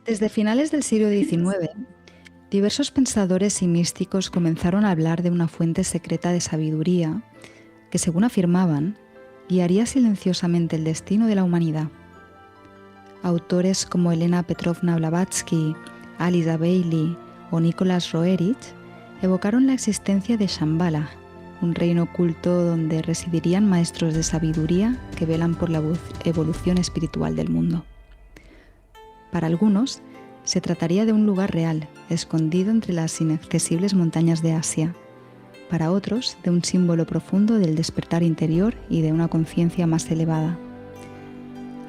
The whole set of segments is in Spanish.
Desde finales del siglo XIX, diversos pensadores y místicos comenzaron a hablar de una fuente secreta de sabiduría que, según afirmaban, guiaría silenciosamente el destino de la humanidad. Autores como Elena Petrovna Blavatsky, Alice Bailey o Nicholas Roerich evocaron la existencia de Shambhala, un reino oculto donde residirían maestros de sabiduría que velan por la evolución espiritual del mundo. Para algunos, se trataría de un lugar real, escondido entre las inaccesibles montañas de Asia. Para otros, de un símbolo profundo del despertar interior y de una conciencia más elevada.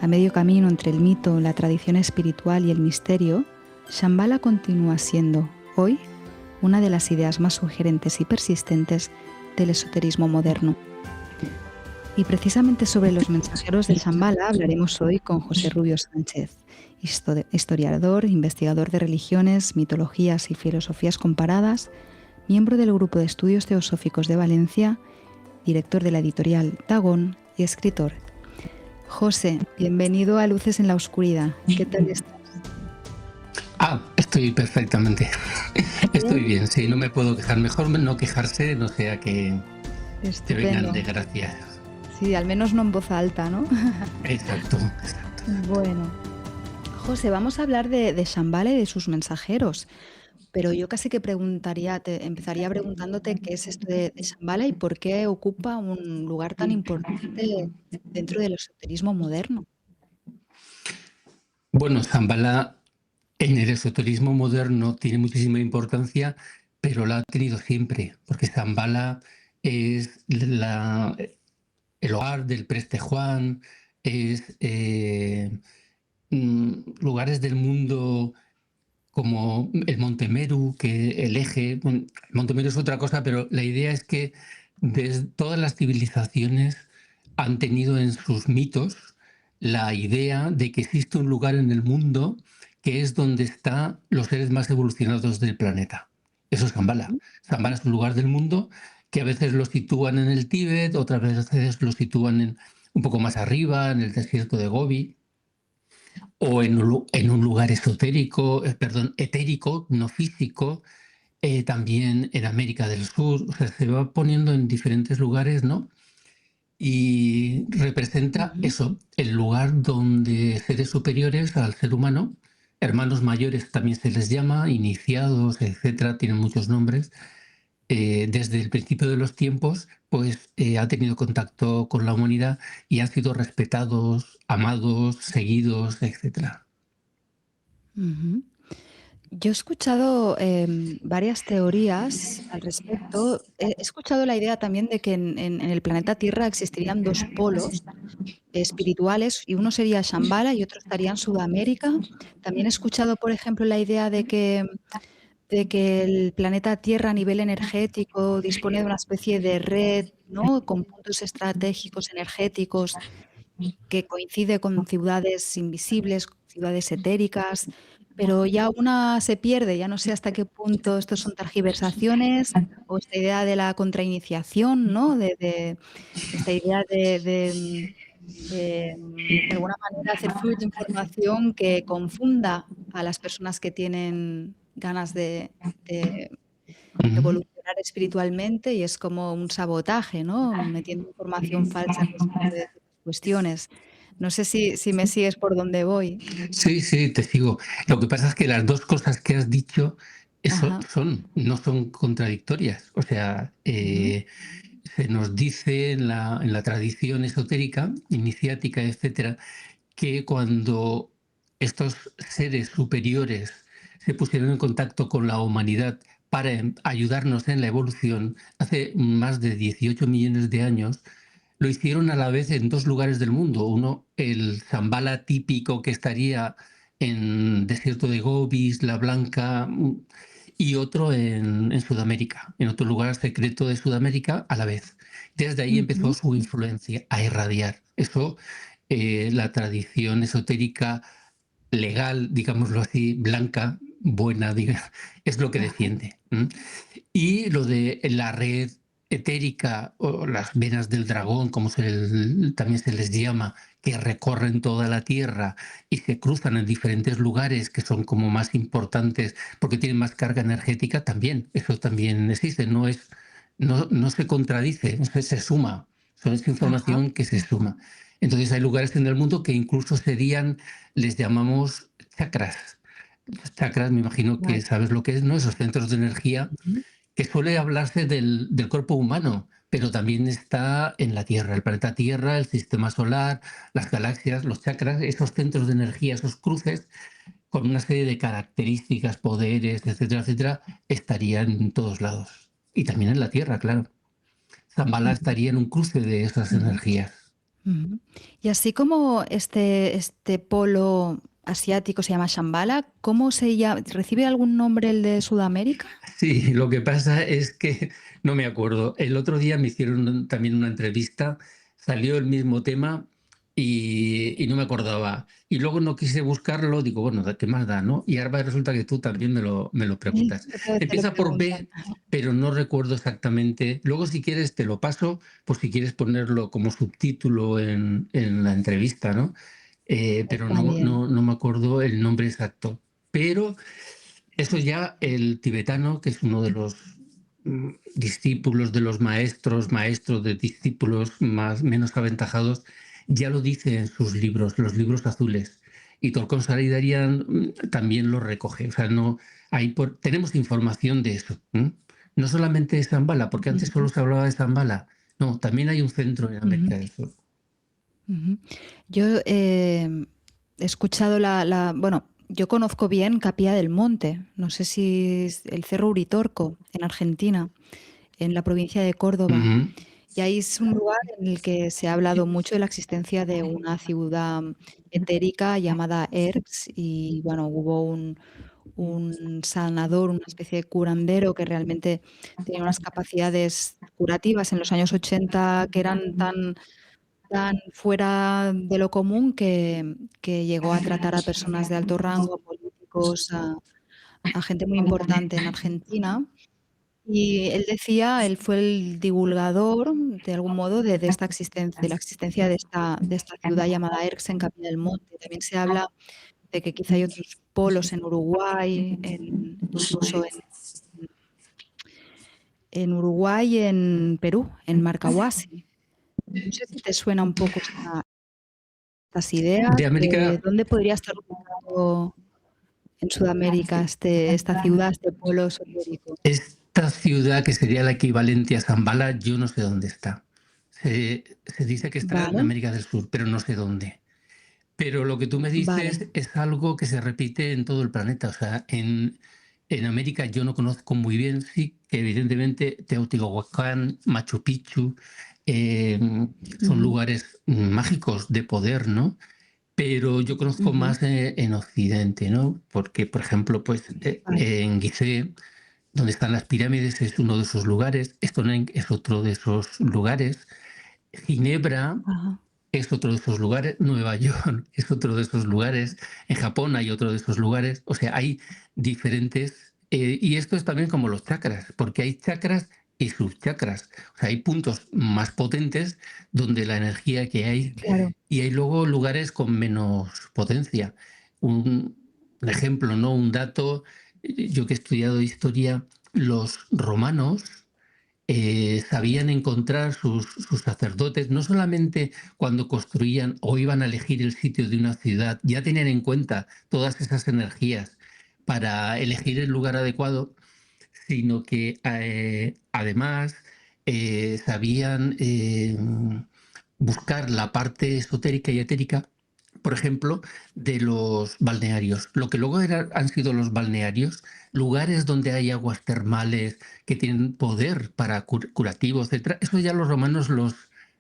A medio camino entre el mito, la tradición espiritual y el misterio, Shambhala continúa siendo, hoy, una de las ideas más sugerentes y persistentes del esoterismo moderno. Y precisamente sobre los mensajeros de Shambhala hablaremos hoy con José Rubio Sánchez, historiador, investigador de religiones, mitologías y filosofías comparadas, miembro del Grupo de Estudios Teosóficos de Valencia, director de la editorial Dagón y escritor. José, bienvenido a Luces en la Oscuridad. ¿Qué tal estás? Estoy perfectamente. Estoy bien, sí, no me puedo quejar. Mejor no quejarse, no sea que te vengan desgracias. Sí, al menos no en voz alta, ¿no? Exacto. Bueno, José, vamos a hablar de Shambhala y de sus mensajeros. Pero yo casi que empezaría preguntándote qué es esto de Shambhala y por qué ocupa un lugar tan importante dentro del esoterismo moderno. Bueno, Shambhala en el esoterismo moderno tiene muchísima importancia, pero la ha tenido siempre, porque Shambhala es el hogar del Preste Juan, es lugares del mundo como el Monte Meru, que el eje, bueno, el Monte Meru es otra cosa, pero la idea es que desde todas las civilizaciones han tenido en sus mitos la idea de que existe un lugar en el mundo que es donde están los seres más evolucionados del planeta. Eso es Shambhala. Shambhala es un lugar del mundo que a veces lo sitúan en el Tíbet, otras veces lo sitúan un poco más arriba, en el desierto de Gobi, o en un lugar etérico, no físico, también en América del Sur. O sea, se va poniendo en diferentes lugares, ¿no? Y representa eso, el lugar donde seres superiores al ser humano, hermanos mayores también se les llama, iniciados, etcétera, tienen muchos nombres, desde el principio de los tiempos, pues ha tenido contacto con la humanidad y han sido respetados, amados, seguidos, etcétera. Yo he escuchado varias teorías al respecto. He escuchado la idea también de que en el planeta Tierra existirían dos polos espirituales y uno sería Shambhala y otro estaría en Sudamérica. También he escuchado, por ejemplo, la idea de que el planeta Tierra a nivel energético dispone de una especie de red, ¿no? Con puntos estratégicos energéticos que coincide con ciudades invisibles, ciudades etéricas, pero ya una se pierde, ya no sé hasta qué punto esto son tergiversaciones o esta idea de la contrainiciación, ¿no? De esta idea de alguna manera hacer fluir información que confunda a las personas que tienen ganas de Ujú. evolucionar espiritualmente y es como un sabotaje, ¿no? Metiendo información falsa respecto de ciertas cuestiones. No sé si me sigues por dónde voy. Sí, sí, te sigo. Lo que pasa es que las dos cosas que has dicho Ajá. no son contradictorias. O sea, Ujú. se nos dice en la tradición esotérica, iniciática, etcétera, que cuando estos seres superiores se pusieron en contacto con la humanidad para ayudarnos en la evolución, hace más de 18 millones de años, lo hicieron a la vez en dos lugares del mundo. Uno, el Shambhala típico que estaría en desierto de Gobi, Isla Blanca, y otro en Sudamérica, en otro lugar secreto de Sudamérica a la vez. Desde ahí empezó Ujú. su influencia a irradiar. Eso, la tradición esotérica legal, digámoslo así, blanca, buena, es lo que Ajá. defiende. Y lo de la red etérica o las venas del dragón, como también se les llama, que recorren toda la Tierra y se cruzan en diferentes lugares que son como más importantes porque tienen más carga energética, también, eso también existe, no se contradice, se suma, es Ajá, información que se suma. Entonces hay lugares en el mundo que incluso serían, les llamamos chakras. Los chakras, me imagino que vale. sabes lo que es, ¿no? Esos centros de energía Ujú. que suele hablarse del cuerpo humano, pero también está en la Tierra, el planeta Tierra, el sistema solar, las galaxias, los chakras, esos centros de energía, esos cruces, con una serie de características, poderes, etcétera, etcétera, estarían en todos lados. Y también en la Tierra, claro. Zambala Ujú, estaría en un cruce de esas ujú, energías. ujú. Y así como este polo asiático se llama Shambhala, ¿cómo se llama? ¿Recibe algún nombre el de Sudamérica? Sí, lo que pasa es que no me acuerdo. El otro día me hicieron también una entrevista, salió el mismo tema y no me acordaba. Y luego no quise buscarlo, digo, bueno, ¿qué más da, no? Y ahora resulta que tú también me lo Sí, preguntas. otra vez te lo Empieza por preguntan. B, pero no recuerdo exactamente. Luego, si quieres, te lo paso, por si quieres ponerlo como subtítulo en la entrevista, ¿no? Pero Está no, bien. no, no me acuerdo el nombre exacto. Pero eso ya el tibetano, que es uno de los discípulos de los maestros, maestros de discípulos más menos aventajados, ya lo dice en sus libros, los libros azules. Y Tolkien Saridarian también lo recoge. O sea, no tenemos información de eso. No solamente de Zambala, porque antes Ujú, solo se hablaba de Zambala. No, también hay un centro en ujú, América del Sur. ujú. Yo he escuchado bueno, yo conozco bien Capilla del Monte, no sé si es el Cerro Uritorco, en Argentina, en la provincia de Córdoba. Ujú. Y ahí es un lugar en el que se ha hablado mucho de la existencia de una ciudad etérica llamada Erx y bueno, hubo un sanador, una especie de curandero que realmente tenía unas capacidades curativas en los años 80 que eran tan fuera de lo común que llegó a tratar a personas de alto rango, a políticos, a gente muy importante en Argentina. Y él decía, él fue el divulgador, de algún modo, de esta existencia, de la existencia de esta ciudad llamada Erx en Capilla del Monte. También se habla de que quizá hay otros polos en Uruguay, incluso en Uruguay y en Perú, en Marcahuasi. No sé si te suena un poco estas ideas De de América, dónde podría estar ubicado en Sudamérica esta ciudad, este polo esotérico. esta ciudad, que sería la equivalente a Zambala, yo no sé dónde está. Se dice que está en Vale, América del Sur, pero no sé dónde. Pero lo que tú me vale. dices es algo que se repite en todo el planeta. O sea, en América yo no conozco muy bien, sí, que evidentemente Teotihuacán, Machu Picchu, eh, son Ujú, lugares mágicos de poder, ¿no? Pero yo conozco ujú. más en Occidente, ¿no? Porque, por ejemplo, pues Vale. en Gizeh, donde están las pirámides, es uno de esos lugares. Stonehenge es otro de esos lugares. Ginebra Ajá. es otro de esos lugares. Nueva York es otro de esos lugares. En Japón hay otro de esos lugares. O sea, hay diferentes. Y esto es también como los chakras, porque hay chakras y subchakras. O sea, hay puntos más potentes donde la energía que hay, Claro. y hay luego lugares con menos potencia. Un, un ejemplo, ¿no? Un dato, yo que he estudiado historia, los romanos sabían encontrar sus sacerdotes, no solamente cuando construían o iban a elegir el sitio de una ciudad, ya tenían en cuenta todas esas energías para elegir el lugar adecuado, sino que además sabían buscar la parte esotérica y etérica, por ejemplo, de los balnearios. Lo que luego han sido los balnearios, lugares donde hay aguas termales que tienen poder para curativos, etcétera. Eso ya los romanos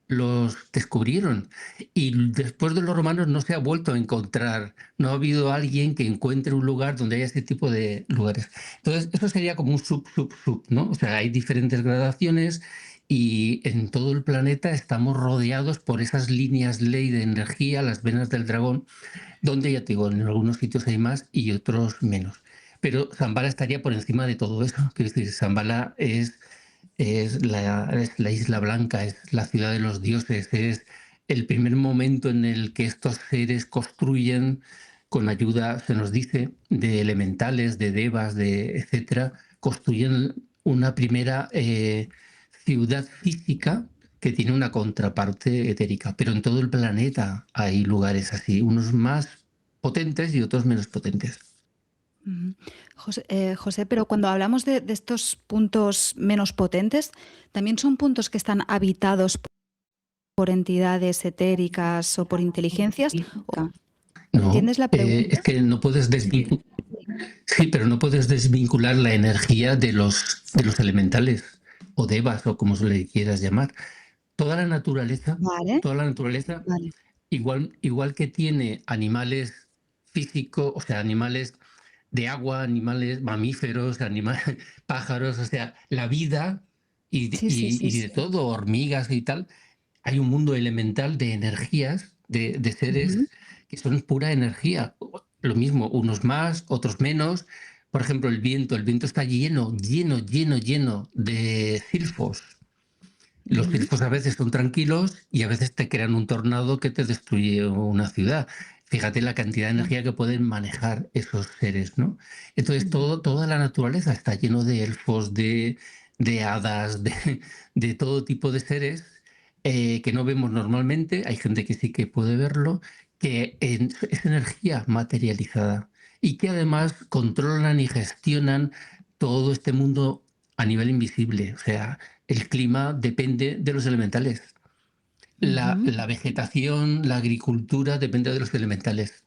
los descubrieron. Y después de los romanos no se ha vuelto a encontrar, no ha habido alguien que encuentre un lugar donde haya ese tipo de lugares. Entonces, eso sería como un sub, ¿no? O sea, hay diferentes gradaciones y en todo el planeta estamos rodeados por esas líneas ley de energía, las venas del dragón, donde ya te digo, en algunos sitios hay más y otros menos. Pero Zambala estaría por encima de todo eso. Quiero decir, Zambala es es la Isla Blanca, es la ciudad de los dioses, es el primer momento en el que estos seres construyen con ayuda, se nos dice, de elementales, de devas, de etcétera, construyen una primera ciudad física que tiene una contraparte etérica. Pero en todo el planeta hay lugares así, unos más potentes y otros menos potentes. Ujú. José, pero cuando hablamos de estos puntos menos potentes, ¿también son puntos que están habitados por entidades etéricas o por inteligencias? No, ¿Entiendes la pregunta? es que no puedes desvincular. Sí, pero no puedes desvincular la energía de los elementales o devas o como se le quieras llamar. Toda la naturaleza, Vale, toda la naturaleza, vale. igual que tiene animales físicos, o sea, animales de agua, animales mamíferos, animales, pájaros, o sea, la vida Sí, sí, sí, y de sí. todo, hormigas y tal, hay un mundo elemental de energías, de Ujú, seres que son pura energía. Lo mismo, unos más, otros menos. Por ejemplo, el viento está lleno, lleno, lleno, lleno de silfos. Los ujú, silfos a veces son tranquilos y a veces te crean un tornado que te destruye una ciudad. Fíjate la cantidad de ya, energía que pueden manejar esos seres, ¿no? Entonces, ujú, toda la naturaleza está lleno de elfos, de hadas, de todo tipo de seres que no vemos normalmente. Hay gente que sí que puede verlo, que es energía materializada y que además controlan y gestionan todo este mundo a nivel invisible. O sea, el clima depende de los elementales. ujú. La vegetación, la agricultura depende de los elementales.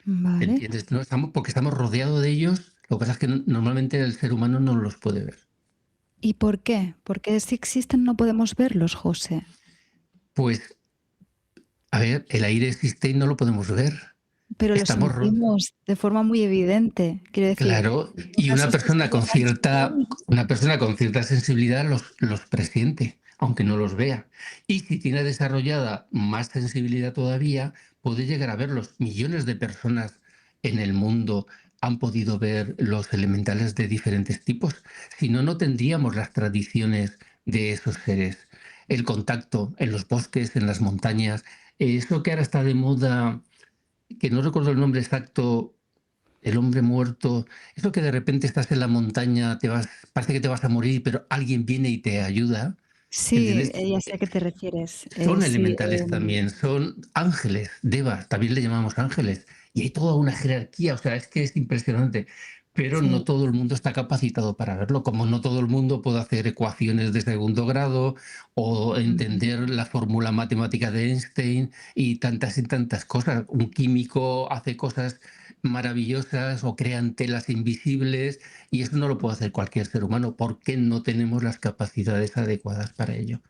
Vale. ¿Entiendes? ¿No? Porque estamos rodeados de ellos. Lo que pasa es que normalmente el ser humano no los puede ver. ¿Y por qué? Porque si existen no podemos verlos, José. Pues, a ver, el aire existe y no lo podemos ver. Pero lo Estamos rodeados. sentimos de forma muy evidente. Quiero decir, Claro, en y casos de una persona con cierta sensibilidad los presiente, aunque no los vea. Y si tiene desarrollada más sensibilidad todavía, puede llegar a verlos. Millones de personas en el mundo han podido ver los elementales de diferentes tipos. Si no, no tendríamos las tradiciones de esos seres. El contacto en los bosques, en las montañas, eso que ahora está de moda, que no recuerdo el nombre exacto, el hombre muerto, eso que de repente estás en la montaña, parece que te vas a morir, pero alguien viene y te ayuda, sí, ¿entiendes? ya sé a qué te refieres. Son Sí, elementales también, son ángeles, devas, también le llamamos ángeles. Y hay toda una jerarquía, o sea, es que es impresionante. Pero no sí. todo el mundo está capacitado para verlo, como no todo el mundo puede hacer ecuaciones de segundo grado o Ujú, entender la fórmula matemática de Einstein y tantas cosas. Un químico hace cosas maravillosas o crean telas invisibles y eso no lo puede hacer cualquier ser humano porque no tenemos las capacidades adecuadas para ello.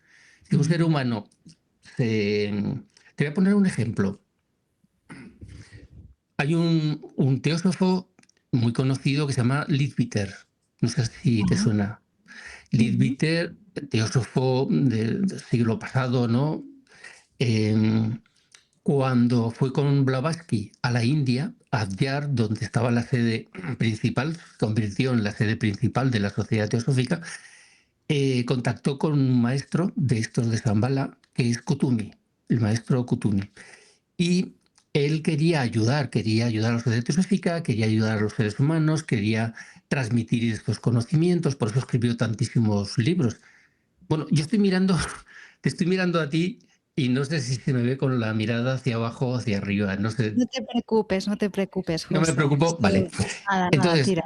Si un ser ujú. humano se... Te voy a poner un ejemplo. Hay un teósofo muy conocido que se llama Leadbeater. No sé si te Ajá, suena. ujú. Leadbeater, teósofo del siglo pasado, ¿no? Em, Cuando fue con Blavatsky a la India, Adyar, donde estaba la sede principal, se convirtió en la sede principal de la Sociedad Teosófica, contactó con un maestro de estos de Zambala, que es Kutumi, el maestro Kutumi. Y él quería ayudar a la sociedad teosófica, quería ayudar a los seres humanos, quería transmitir estos conocimientos, por eso escribió tantísimos libros. Bueno, yo estoy mirando, te estoy mirando a ti y no sé si se me ve con la mirada hacia abajo o hacia arriba, no sé, No te preocupes, no me José. preocupo, vale. Nada, nada, Entonces, tira.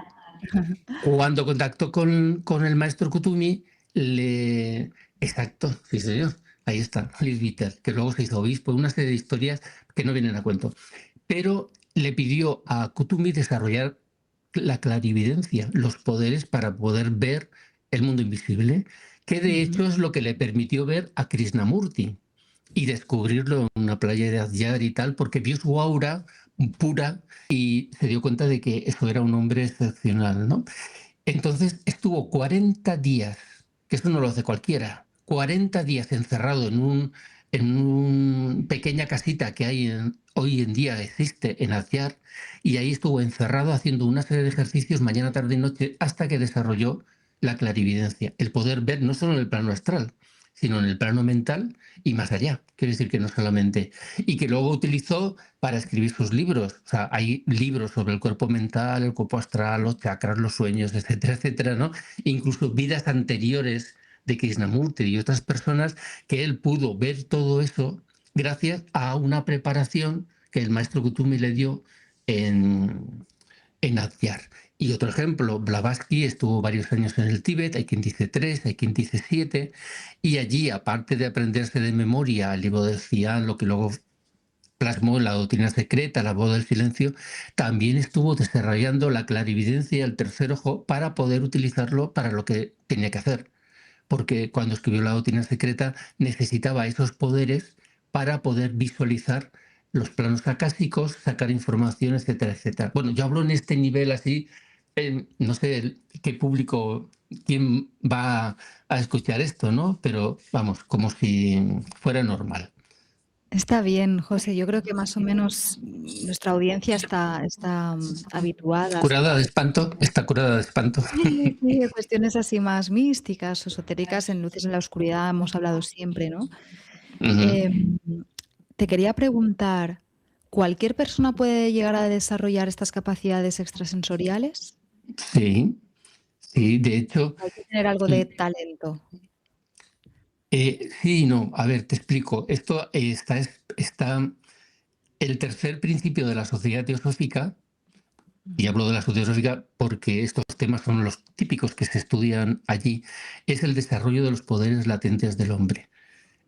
cuando contactó con el maestro Kutumi, le... Exacto, sí señor, ahí está, Liz Bitter, que luego se hizo obispo, una serie de historias que no vienen a cuento. Pero le pidió a Kutumi desarrollar la clarividencia, los poderes para poder ver el mundo invisible, que de Ujú. hecho es lo que le permitió ver a Krishnamurti y descubrirlo en una playa de Adyar y tal, porque vio su aura pura y se dio cuenta de que eso era un hombre excepcional, ¿no? Entonces estuvo 40 días, que eso no lo hace cualquiera, 40 días encerrado en una pequeña casita que hay hoy en día existe en Adyar, y ahí estuvo encerrado haciendo una serie de ejercicios mañana, tarde y noche hasta que desarrolló la clarividencia, el poder ver no solo en el plano astral, sino en el plano mental y más allá. Quiere decir que no solamente... Y que luego utilizó para escribir sus libros. O sea, hay libros sobre el cuerpo mental, el cuerpo astral, los chakras, los sueños, etcétera, etcétera, ¿no? Incluso vidas anteriores de Krishnamurti y otras personas, que él pudo ver todo eso gracias a una preparación que el maestro Kutumi le dio en Adyar. Y otro ejemplo, Blavatsky estuvo varios años en el Tíbet, hay quien dice 3, hay quien dice 7, y allí, aparte de aprenderse de memoria el libro del Cian, lo que luego plasmó en la doctrina secreta, la voz del silencio, también estuvo desarrollando la clarividencia y el tercer ojo para poder utilizarlo para lo que tenía que hacer. Porque cuando escribió la doctrina secreta necesitaba esos poderes para poder visualizar los planos acásicos, sacar información, etcétera, etcétera. Bueno, yo hablo en este nivel así, no sé qué público, quién va a escuchar esto, ¿no? Pero vamos, como si fuera normal. Está bien, José. Yo creo que más o menos nuestra audiencia está habituada a Curada de escuchar espanto, está curada de espanto. sí, sí, de cuestiones así más místicas o esotéricas. En Luces en la Oscuridad hemos hablado siempre, ¿no? Ujú. Em, Te quería preguntar, ¿cualquier persona puede llegar a desarrollar estas capacidades extrasensoriales? Sí, sí, de hecho, ¿Hay que tener algo de talento? sí, no, a ver, te explico. Esto está el tercer principio de la sociedad teosófica, y Ujú, hablo de la sociedad teosófica porque estos temas son los típicos que se estudian allí, es el desarrollo de los poderes latentes del hombre.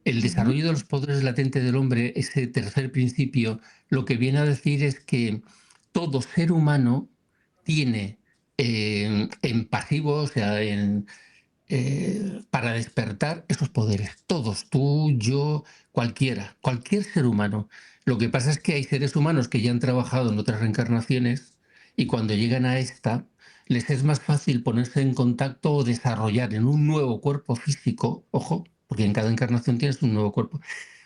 El ujú, desarrollo de los poderes latentes del hombre, ese tercer principio, lo que viene a decir es que todo ser humano tiene en pasivo, o sea, para despertar esos poderes. Todos, tú, yo, cualquiera, cualquier ser humano. Lo que pasa es que hay seres humanos que ya han trabajado en otras reencarnaciones y cuando llegan a esta, les es más fácil ponerse en contacto o desarrollar en un nuevo cuerpo físico, ojo, porque en cada encarnación tienes un nuevo cuerpo,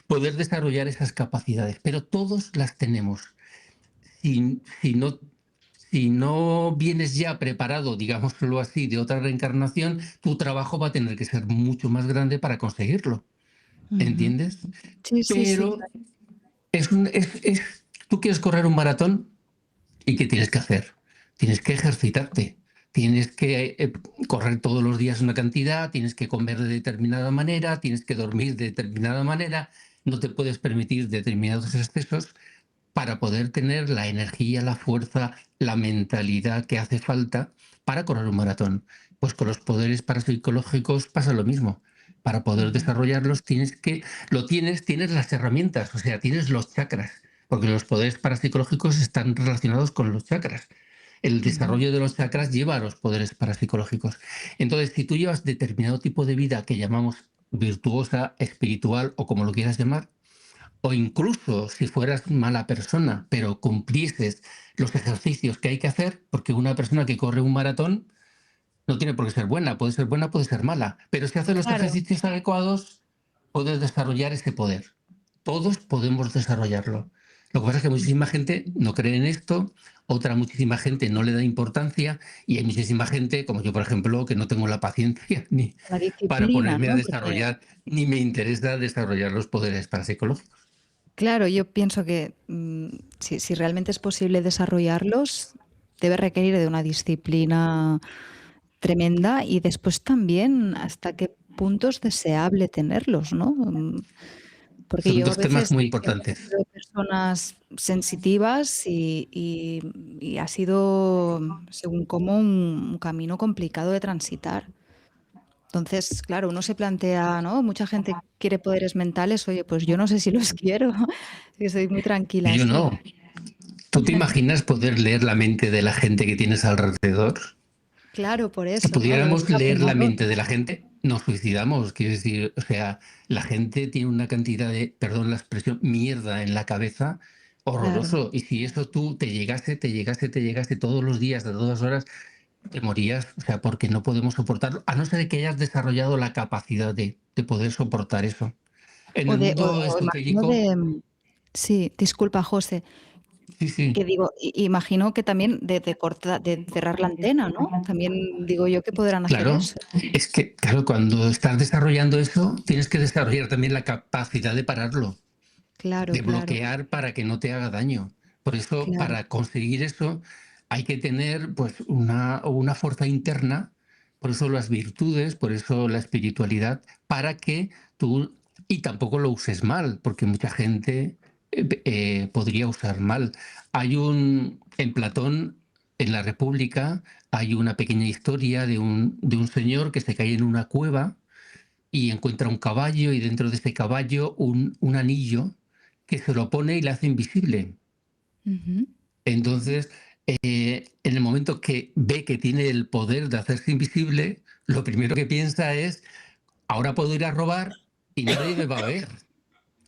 poder desarrollar esas capacidades, pero todos las tenemos. Si no vienes ya preparado, digámoslo así, de otra reencarnación, tu trabajo va a tener que ser mucho más grande para conseguirlo, ujú. ¿entiendes? Sí, sí, sí, Pero claro. tú quieres correr un maratón y ¿qué tienes que hacer? Tienes que ejercitarte, tienes que correr todos los días una cantidad, tienes que comer de determinada manera, tienes que dormir de determinada manera, no te puedes permitir determinados excesos para poder tener la energía, la fuerza, la mentalidad que hace falta para correr un maratón. Pues con los poderes parapsicológicos pasa lo mismo. Para poder Ujú, desarrollarlos tienes las herramientas, o sea, tienes los chakras, porque los poderes parapsicológicos están relacionados con los chakras. El ujú, desarrollo de los chakras lleva a los poderes parapsicológicos. Entonces, si tú llevas determinado tipo de vida que llamamos virtuosa, espiritual o como lo quieras llamar, o incluso si fueras mala persona, pero cumplieses los ejercicios que hay que hacer, porque una persona que corre un maratón no tiene por qué ser buena, puede ser mala, pero si hace los claro. ejercicios adecuados, puedes desarrollar ese poder. Todos podemos desarrollarlo. Lo que pasa es que muchísima gente no cree en esto, otra muchísima gente no le da importancia y hay muchísima gente, como yo por ejemplo, que no tengo la paciencia ni La para disciplina, ponerme a ¿no? Porque, desarrollar, ni me interesa desarrollar los poderes parapsicológicos. claro, yo pienso que si realmente es posible desarrollarlos, debe requerir de una disciplina tremenda y después también hasta qué punto es deseable tenerlos, ¿no? Porque Son yo a dos temas veces muy he importantes. conocido de personas sensitivas y ha sido, según como, un camino complicado de transitar. Entonces, claro, uno se plantea, ¿no? Mucha gente quiere poderes mentales. Oye, pues yo no sé si los quiero, que soy muy tranquila Yo así. no. ¿Tú te imaginas poder leer la mente de la gente que tienes alrededor? Claro, por Si eso, ¿no? Debe pudiéramos ser leer la abrumador. mente de la gente, nos suicidamos. Quiero decir, o sea, la gente tiene una cantidad de, perdón la expresión, mierda en la cabeza Claro. horroroso. Y si eso tú te llegase todos los días, de 2 horas, te morías. O sea, porque no podemos soportarlo, a no ser que hayas desarrollado la capacidad de poder soportar eso. En O el de, mundo o imagino de, esotérico, sí, disculpa, José. Sí, Que sí. digo, imagino que también de cerrar la antena, ¿no? También digo yo que podrán hacer Claro, eso. es que, claro, cuando estás desarrollando eso, tienes que desarrollar también la capacidad de pararlo, Claro, de claro, bloquear para que no te haga daño. Por eso, claro. para conseguir eso, hay que tener pues una fuerza interna, por eso las virtudes, por eso la espiritualidad, para que tú, y tampoco lo uses mal, porque mucha gente podría usar mal. En Platón, en la República, hay una pequeña historia de un señor que se cae en una cueva y encuentra un caballo y dentro de ese caballo un anillo que se lo pone y le hace invisible. Ujú. Entonces, en el momento que ve que tiene el poder de hacerse invisible, lo primero que piensa es, ahora puedo ir a robar y nadie me va a ver,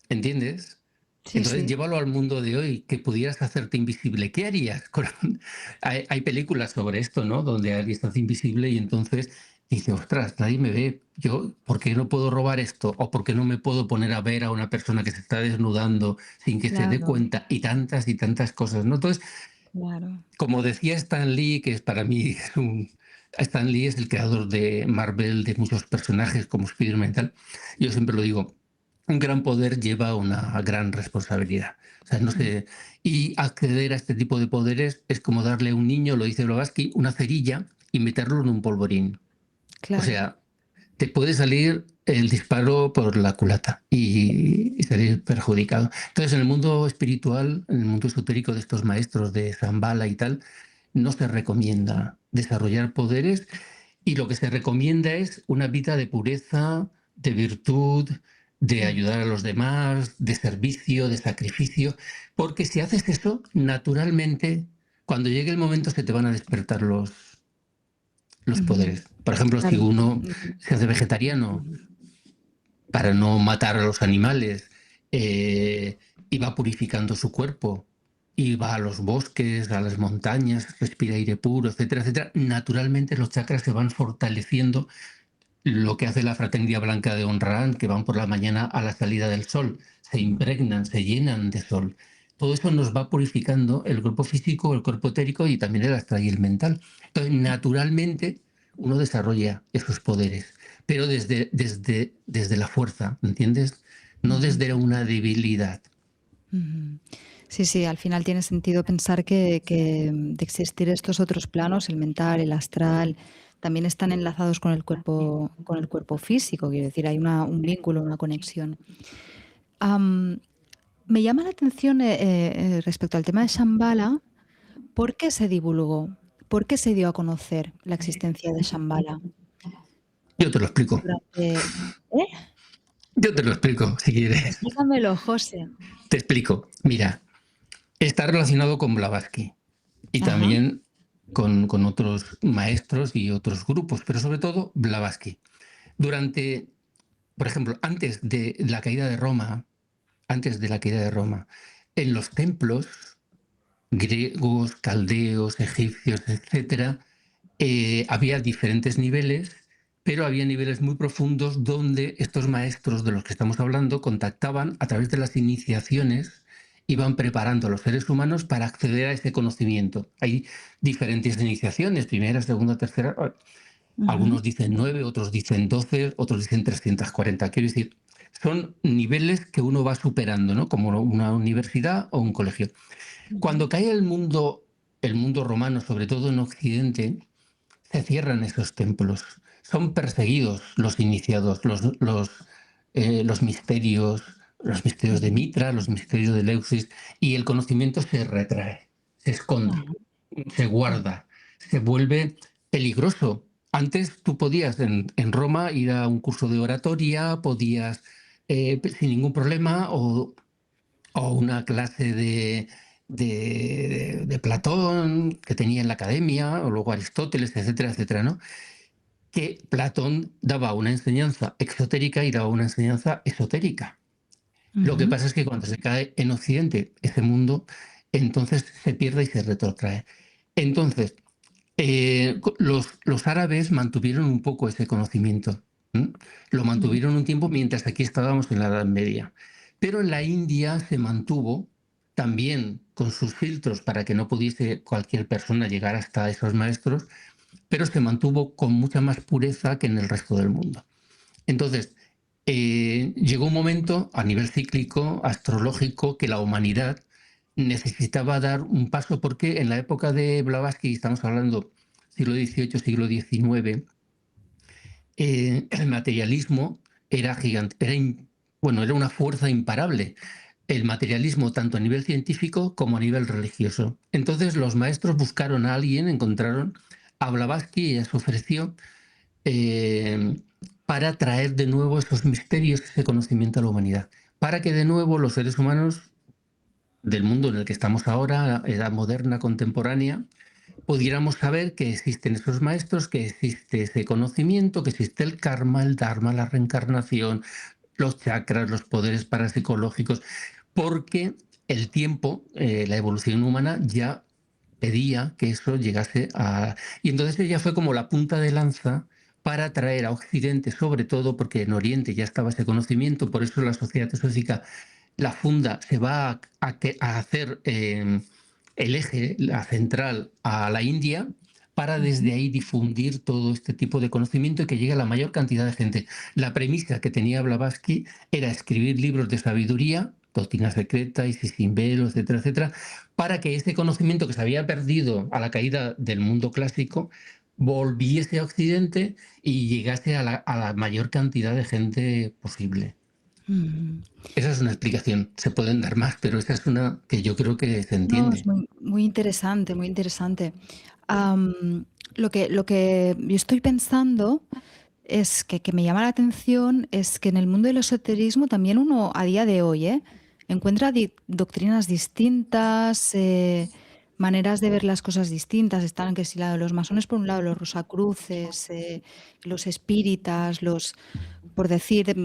¿entiendes? Sí, Entonces, sí. llévalo al mundo de hoy, que pudieras hacerte invisible. ¿Qué harías? Hay películas sobre esto, ¿no? Donde alguien se hace invisible y entonces dice, ostras, nadie me ve. Yo, ¿por qué no puedo robar esto? ¿O por qué no me puedo poner a ver a una persona que se está desnudando sin que se dé Claro, cuenta? Y tantas cosas, ¿no? Entonces, claro. como decía Stan Lee, que es para mí Stan Lee es el creador de Marvel, de muchos personajes como Spider-Man y tal. Yo siempre lo digo, un gran poder lleva una gran responsabilidad. O sea, no Mm, sé, y acceder a este tipo de poderes es como darle a un niño, lo dice Blavatsky, una cerilla y meterlo en un polvorín. O claro. sea, te puede salir el disparo por la culata y salir perjudicado. Entonces, en el mundo espiritual, en el mundo esotérico de estos maestros de Zambala y tal, no se recomienda desarrollar poderes y lo que se recomienda es una vida de pureza, de virtud, de Mm, ayudar a los demás, de servicio, de sacrificio, porque si haces eso, naturalmente, cuando llegue el momento se te van a despertar los ujú. poderes. Por ejemplo, si Claro. uno Ujú. se hace vegetariano para no matar a los animales, y va purificando su cuerpo, y va a los bosques, a las montañas, respira aire puro, etcétera, etcétera, naturalmente los chakras se van fortaleciendo, lo que hace la fraternidad blanca de Onrán, que van por la mañana a la salida del sol, se impregnan, se llenan de sol. Todo eso nos va purificando el cuerpo físico, el cuerpo etérico y también el astral y el mental. Entonces, naturalmente, uno desarrolla esos poderes, pero desde la fuerza, ¿entiendes? No Ujú. desde una debilidad. Ujú. Sí, sí, al final tiene sentido pensar que de existir estos otros planos, el mental, el astral, también están enlazados con el cuerpo físico, quiero decir, hay un vínculo, una conexión. Am, Me llama la atención respecto al tema de Shambhala, ¿por qué se divulgó? ¿Por qué se dio a conocer la existencia de Shambhala? Yo te lo explico. Durante... ¿Eh? Yo te lo explico, si quieres. Explícamelo, José. Te explico. Mira, está relacionado con Blavatsky y Ajá. también con otros maestros y otros grupos, pero sobre todo Blavatsky. Durante, por ejemplo, antes de la caída de Roma, en los templos griegos, caldeos, egipcios, etcétera, había diferentes niveles, pero había niveles muy profundos donde estos maestros de los que estamos hablando contactaban a través de las iniciaciones, iban preparando a los seres humanos para acceder a ese conocimiento. Hay diferentes iniciaciones, primera, segunda, tercera. Ujú. Algunos dicen 9, otros dicen 12, otros dicen 340. Quiero decir, son niveles que uno va superando, ¿no? Como una universidad o un colegio. Ujú. Cuando cae el mundo romano, sobre todo en Occidente, se cierran esos templos. Son perseguidos los iniciados, los misterios de Ujú. Mitra, los misterios de Leusis, y el conocimiento se retrae, se esconde, Ajá. se Ujú. guarda, se vuelve peligroso. Antes tú podías en Roma ir a un curso de oratoria, podías sin ningún problema, o una clase de Platón que tenía en la academia, o luego Aristóteles, etcétera, etcétera, ¿no? Que Platón daba una enseñanza exotérica y daba una enseñanza esotérica. Lo que Ujú. pasa es que cuando se cae en Occidente ese mundo, entonces se pierde y se retrotrae. Entonces, los árabes mantuvieron un poco ese conocimiento. ¿M? Lo Ujú. mantuvieron un tiempo mientras aquí estábamos en la Edad Media. Pero en la India se mantuvo también con sus filtros para que no pudiese cualquier persona llegar hasta esos maestros, pero se mantuvo con mucha más pureza que en el resto del mundo. Entonces, llegó un momento a nivel cíclico, astrológico, que la humanidad necesitaba dar un paso, porque en la época de Blavatsky, estamos hablando siglo XVIII, siglo XIX, el materialismo era gigante, bueno, era una fuerza imparable. El materialismo tanto a nivel científico como a nivel religioso. Entonces los maestros buscaron a alguien, encontraron a Blavatsky y ella se ofreció eh, para traer de nuevo esos misterios, ese conocimiento a la humanidad, para que de nuevo los seres humanos del mundo en el que estamos ahora, edad moderna, contemporánea, pudiéramos saber que existen esos maestros, que existe ese conocimiento, que existe el karma, el dharma, la reencarnación, los chakras, los poderes parapsicológicos, porque el tiempo, la evolución humana ya pedía que eso llegase a... Y entonces ella fue como la punta de lanza para traer a Occidente, sobre todo porque en Oriente ya estaba ese conocimiento, por eso la Sociedad Teosófica, la funda, se va a hacer el eje, la central, a la India, para desde ahí difundir todo este tipo de conocimiento y que llegue a la mayor cantidad de gente. La premisa que tenía Blavatsky era escribir libros de sabiduría, Doctrina Secreta, Isis sin velo, etcétera, etcétera, para que ese conocimiento que se había perdido a la caída del mundo clásico volviese a Occidente y llegase a la mayor cantidad de gente posible. Mm. Esa es una explicación. Se pueden dar más, pero esa es una que yo creo que se No, es entiende. muy, muy interesante, muy interesante. Am, lo que yo estoy pensando es que me llama la atención es que en el mundo del esoterismo también uno a día de hoy encuentra doctrinas distintas, maneras de ver las cosas distintas. Están que si los masones por un lado, los rosacruces, los espíritas, por decir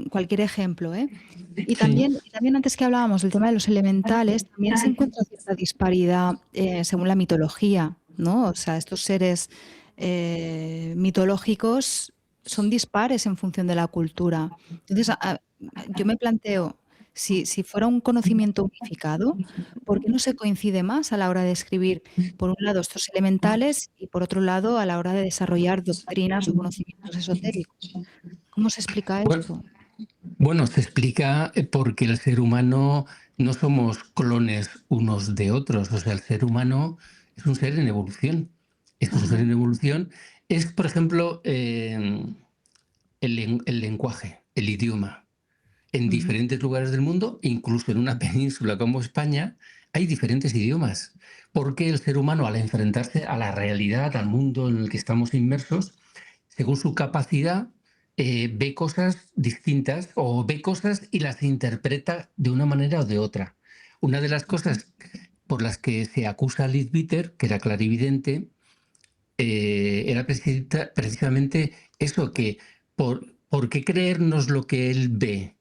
cualquier ejemplo, ¿eh? Sí, Y también antes que hablábamos del tema de los elementales, también se encuentra cierta disparidad según la mitología, ¿no? O sea, estos seres mitológicos son dispares en función de la cultura. Entonces, yo me planteo, si fuera un conocimiento unificado, ¿por qué no se coincide más a la hora de escribir, por un lado, estos elementales y por otro lado, a la hora de desarrollar doctrinas o conocimientos esotéricos? ¿Cómo se explica bueno, esto? bueno, se explica porque el ser humano no somos clones unos de otros. O sea, el ser humano es un ser en evolución. Es un ser Ajá. en evolución. Es, por ejemplo, el lenguaje, el idioma. En Ujú. diferentes lugares del mundo, incluso en una península como España, hay diferentes idiomas. Porque el ser humano, al enfrentarse a la realidad, al mundo en el que estamos inmersos, según su capacidad, ve cosas distintas o ve cosas y las interpreta de una manera o de otra. Una de las cosas por las que se acusa a Liz Bitter, que era clarividente, era precisamente eso, que por qué creernos lo que él ve.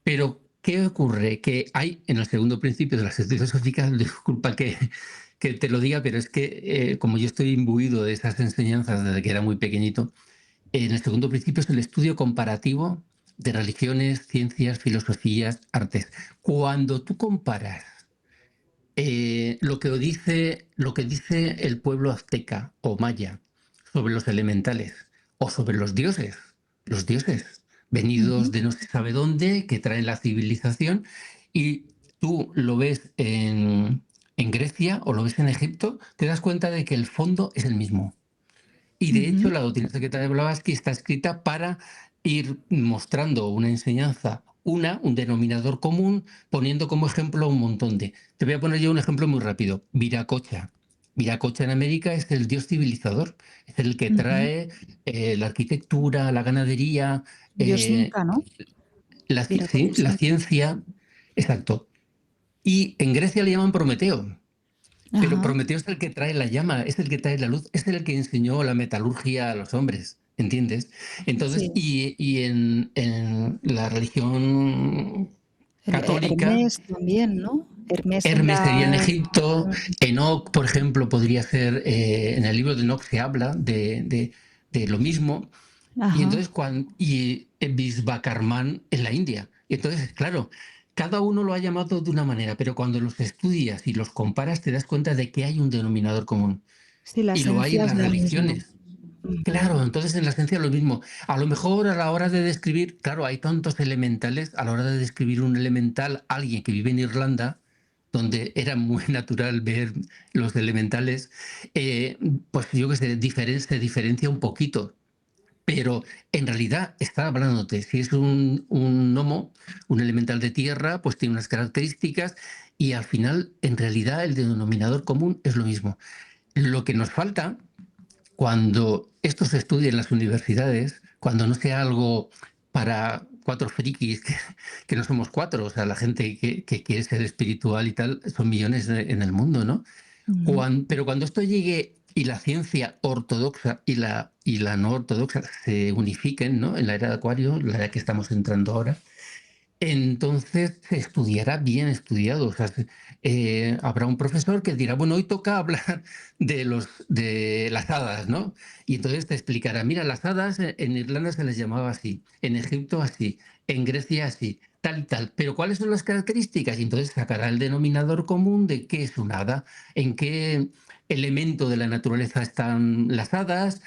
Pero, ¿qué ocurre? Que hay en el segundo principio de las estudios filosóficas, disculpa que te lo diga, pero es que como yo estoy imbuido de esas enseñanzas desde que era muy pequeñito, en el segundo principio es el estudio comparativo de religiones, ciencias, filosofías, artes. Cuando tú comparas lo que dice el pueblo azteca o maya sobre los elementales o sobre los dioses venidos Ujú. de no se sabe dónde, que traen la civilización, y tú lo ves en Grecia o lo ves en Egipto, te das cuenta de que el fondo es el mismo. Y de hecho, Ujú. la doctrina secreta de Blavatsky está escrita para ir mostrando una enseñanza, un denominador común, poniendo como ejemplo un montón de... Te voy a poner yo un ejemplo muy rápido. Viracocha. Viracocha en América es el dios civilizador, es el que Ujú. trae la arquitectura, la ganadería, Dios Inca, ¿no? Viracocha sí, es la Inca. ciencia, exacto. Y en Grecia le llaman Prometeo. Pero Ajá. Prometeo es el que trae la llama, es el que trae la luz, es el que enseñó la metalurgia a los hombres, ¿entiendes? Entonces, Sí. y en la religión católica, Hermes también, ¿no? Hermes en Hermes sería en la... Egipto, Enoch, por ejemplo, podría ser, en el libro de Enoch se habla de lo mismo, y Ajá. entonces Vishvakarman en la India. Y entonces, claro, cada uno lo ha llamado de una manera, pero cuando los estudias y los comparas te das cuenta de que hay un denominador común. Sí, la Y lo hay en esencia es las lo mismo. religiones. Ujú. Claro, entonces en la esencia lo mismo. A lo mejor a la hora de describir, claro, hay tantos elementales, a la hora de describir un elemental, alguien que vive en Irlanda, donde era muy natural ver los elementales, eh, pues yo que sé, se diferencia un poquito. Pero en realidad está hablándote, si es un gnomo, un elemental de tierra, pues tiene unas características y al final, en realidad, el denominador común es lo mismo. Lo que nos falta cuando esto se estudia en las universidades, cuando no sea algo para cuatro frikis, que no somos cuatro, o sea, la gente que quiere ser espiritual y tal, son millones en el mundo, ¿no? Ujú. Pero cuando esto llegue y la ciencia ortodoxa y la no ortodoxa se unifiquen, ¿no? En la era de Acuario, la era que estamos entrando ahora, entonces se estudiará bien estudiado. O sea, habrá un profesor que dirá, bueno, hoy toca hablar de las hadas, ¿no? Y entonces te explicará, mira, las hadas en Irlanda se les llamaba así, en Egipto así, en Grecia así, tal y tal. Pero ¿cuáles son las características? Y entonces sacará el denominador común de qué es un hada, en qué elemento de la naturaleza están las hadas,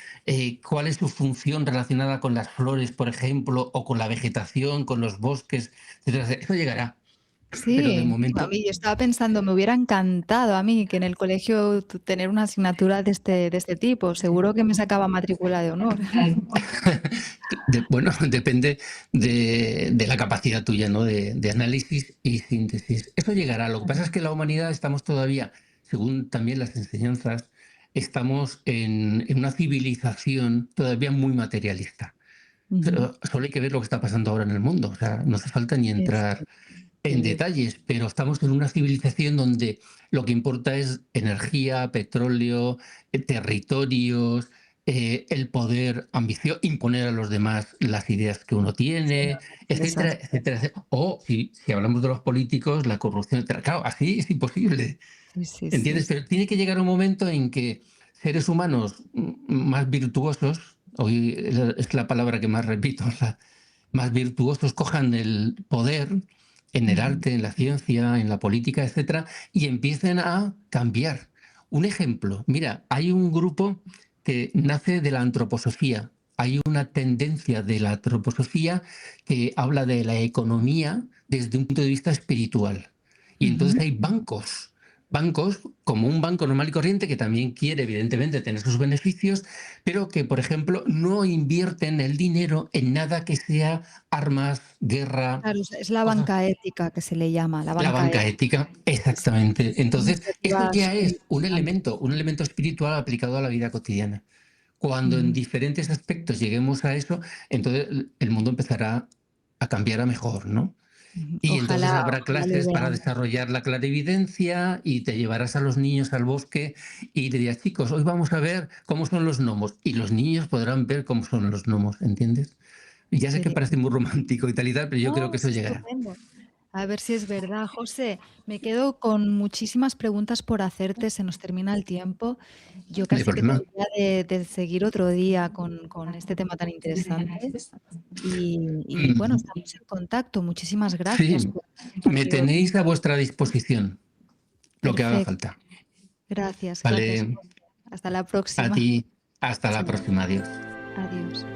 cuál es su función relacionada con las flores, por ejemplo, o con la vegetación, con los bosques, etcétera. Eso llegará, pero de Sí, a momento, mí yo estaba pensando, me hubiera encantado a mí que en el colegio tener una asignatura de este tipo. Seguro que me sacaba matrícula de honor. bueno, depende de la capacidad tuya, ¿no? De análisis y síntesis. Eso llegará. Lo que pasa es que la humanidad estamos todavía, según también las enseñanzas, estamos en una civilización todavía muy materialista. Ujú. Solo hay que ver lo que está pasando ahora en el mundo. O sea, no hace falta ni Sí, entrar sí, en sí, detalles, pero estamos en una civilización donde lo que importa es energía, petróleo, territorios, el poder imponer a los demás las ideas que uno sí, tiene, un etcétera, desastre. etcétera, etcétera. O si hablamos de los políticos, la corrupción, etcétera. Claro, así es imposible, Sí, sí, sí, ¿entiendes? sí. Pero tiene que llegar un momento en que seres humanos más virtuosos, hoy es la palabra que más repito, más virtuosos cojan el poder en el Ujú. arte, en la ciencia, en la política, etcétera, y empiecen a cambiar. Un ejemplo, mira, hay un grupo que nace de la antroposofía. Hay una tendencia de la antroposofía que habla de la economía desde un punto de vista espiritual. Y entonces Ujú. hay bancos como un banco normal y corriente que también quiere, evidentemente, tener sus beneficios, pero que, por ejemplo, no invierten el dinero en nada que sea armas, guerra, Claro, es la cosas. banca ética que se le llama, la La banca banca ética. ética, Sí, sí. exactamente. Entonces, esto Iniciativas ya muy es interesantes. un elemento espiritual aplicado a la vida cotidiana. Cuando en Ujú, diferentes aspectos lleguemos a eso, entonces el mundo empezará a cambiar a mejor, ¿no? ujú. Y entonces Ojalá, habrá ojalá lo clases para veamos. desarrollar la clarividencia y te llevarás a los niños al bosque y le dirás, chicos, hoy vamos a ver cómo son los gnomos. Y los niños podrán ver cómo son los gnomos, ¿entiendes? Y ya sé que Sería parece muy romántico y tal, pero yo creo no, que es eso llegará. estupendo. A ver si es verdad. José, me quedo con muchísimas preguntas por hacerte, se nos termina el tiempo. Yo No hay casi que te problema. diría de seguir otro día con este tema tan interesante. Y bueno, Mm, estamos en contacto. Muchísimas gracias sí, por haber me compartido. tenéis a vuestra disposición, lo que haga Perfecto. falta. Gracias, gracias, Vale, José. Hasta la a próxima. ti, hasta la Chao. próxima, adiós. Adiós.